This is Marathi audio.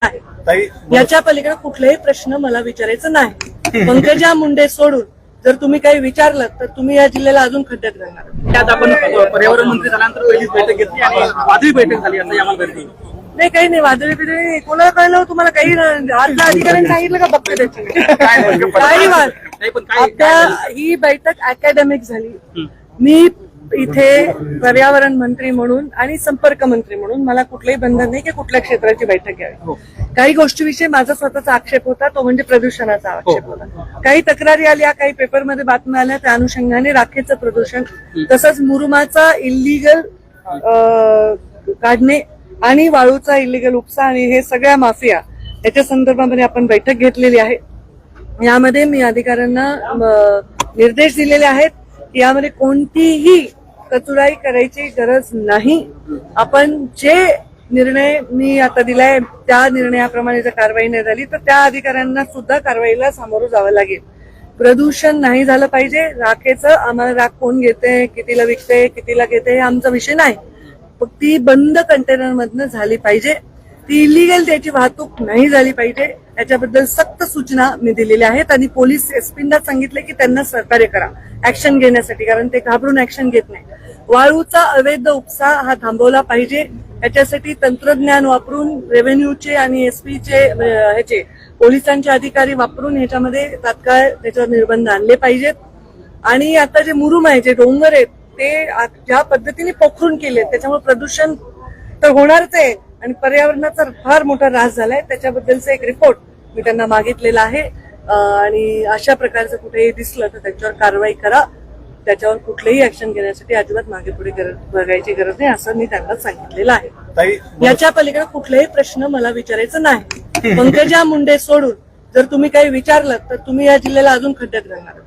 आहे. याच्या पलीकडे कुठलेही प्रश्न मला विचारायचं नाही. पंकजा मुंडे सोडून जर तुम्ही काही विचारलं तर तुम्ही या जिल्ह्याला अजून खड्ड्यात घालणार. त्यात आपण पर्यावरण मंत्री झाल्यानंतर पहिलीच बैठक घेतली आणि वादळी बैठक झाली असं आम्हाला भेटली. नाही, काही नाही, वादळी बिदळी कोणाला कळलं, तुम्हाला काही आतल्या अधिकाऱ्यांनी सांगितलं का? बघते त्याची काही वाद. आता ही बैठक अकॅडमिक झाली. मी इथे पर्यावरण मंत्री म्हणून आणि संपर्क मंत्री म्हणून मला कुठलंही बंधन नाही की कुठल्या क्षेत्राची बैठक घ्यावी. काही गोष्टीविषयी माझा स्वतःचा आक्षेप होता, तो म्हणजे प्रदूषणाचा आक्षेप होता. काही तक्रारी आल्या, काही पेपरमध्ये बातम्या आल्या, त्या अनुषंगाने राखेचं प्रदूषण तसंच मुरुमाचा इल्लीगल काढणे आणि वाळूचा इल्लीगल उपसा आणि हे सगळ्या माफिया याच्या संदर्भामध्ये आपण बैठक घेतलेली आहे. यामध्ये मी अधिकाऱ्यांना निर्देश दिलेले आहेत की यामध्ये कोणतीही कचुराई करायची गरज नाही. आपण जे निर्णय मी आता दिलाय त्या निर्णयाप्रमाणे जर कारवाई नाही झाली तर त्या अधिकाऱ्यांना सुद्धा कारवाईला सामोरं जावं लागेल. प्रदूषण नाही झालं पाहिजे. राखेचं आम्हाला राख कोण घेते, कितीला विकते, कितीला घेते हे आमचा विषय नाही. फक्त ती बंद कंटेनर मधनं झाली पाहिजे. ती इलिगल त्याची वाहतूक नाही झाली पाहिजे. याच्याबद्दल सक्त सूचना मी दिलेल्या आहेत आणि पोलीस एसपींना सांगितले की त्यांना सहकार्य करा ऍक्शन घेण्यासाठी, कारण ते घाबरून ऍक्शन घेत नाही. वाळूचा अवैध उपसा हा थांबवला पाहिजे. याच्यासाठी तंत्रज्ञान वापरून रेव्हेन्यूचे आणि एसपीचे ह्याचे पोलिसांचे अधिकारी वापरून ह्याच्यामध्ये तात्काळ त्याच्यावर निर्बंध आणले पाहिजेत. आणि आता जे मुरुम आहे, जे डोंगर आहेत, ते ज्या पद्धतीने पोखरून केले त्याच्यामुळे प्रदूषण तर होणारच आहे आणि पर्यावरणाचा फार मोठा ऱ्हास झालाय. त्याच्याबद्दलचा एक रिपोर्ट मी त्यांना मागितलेला आहे आणि अशा प्रकारचं कुठेही दिसलं तर त्याच्यावर कारवाई करा. त्याच्यावर कुठलेही ऍक्शन घेण्यासाठी अजिबात मागे पुढे बघायची गरज नाही असं मी त्यांना सांगितलेलं आहे. याच्या पलीकडे कुठलेही प्रश्न मला विचारायचं नाही. पंकजा मुंडे सोडून जर तुम्ही काही विचारलं तर तुम्ही या जिल्ह्याला अजून खड्ड्यात घालणार.